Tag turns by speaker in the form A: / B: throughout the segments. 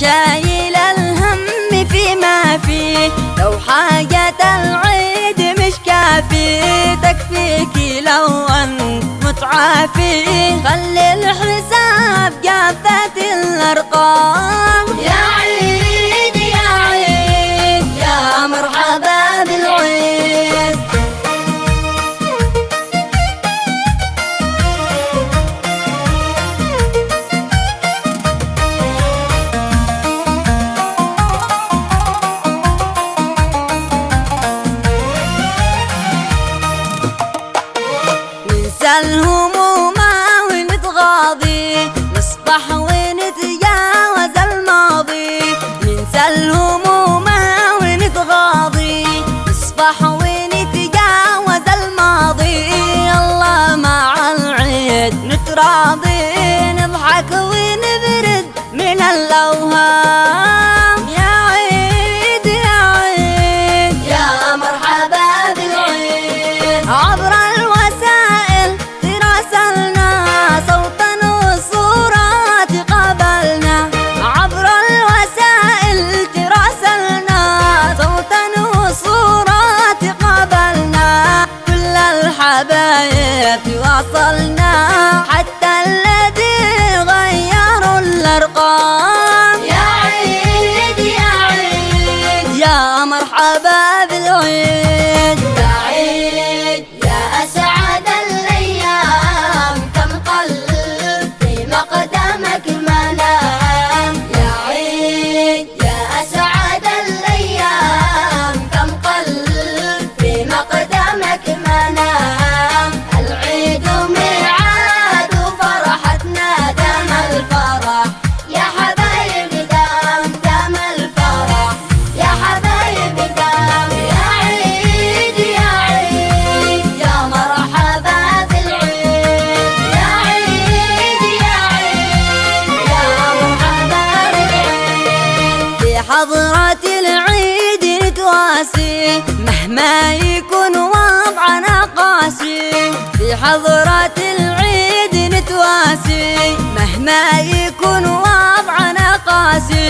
A: شايل الهم فيما فيه، لو حاجة العيد مش كافي تكفيكي لو أنت متعافي. خلي الحساب جافة الأرقام، يا عيد يا عيد يا مرحبا بالعيد. ننسى الهموم ونتغاضي، نصبح ونتجاوز الماضي. ننسى الهموم ونتغاضي، نصبح ونتجاوز الماضي. الله مع العيد نتراضي، نضحك ونبرد من الأوهام. يا عيد يا عيد يا مرحبا بالعيد. عبر الوسائل تراسلنا، صوتا وصورات قابلنا. عبر الوسائل تراسلنا، صوتا وصورات قابلنا. كل الحبايب تواصلنا، حتى الذي غيروا الأرقام. يا عيد يا عيد يا مرحبا بالعيد. يا عيد يا أسعد الأيام، كم قلب في مقدمك ما نام. يا عيد يا أسعد الأيام، كم قلب في مقدمك ما نام. العيد ميعاد وفرحتنا دام الفرح، يا حبايبي دام الفرح، يا حبايبي دام. يا عيد يا عيد يا مرحبا بالعيد. يا عيد يا عيد يا مرحبا بالعيد. في حضرة العيد نتواسي، مهما يكون وضعنا قاسي. في حضرة العيد نتواسي، مهما يكون وضعنا قاسي.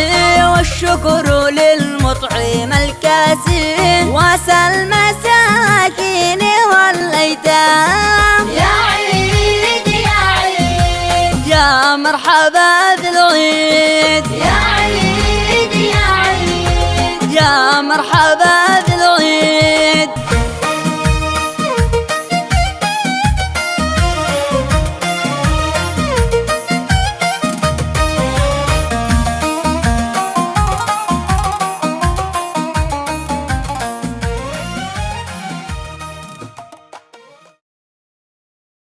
A: والشكر للمطعم الكاسي، واسى المساكين والأيتام. يا عيد يا عيد يا مرحبا بالعيد. يا عيد يا عيد يا مرحبا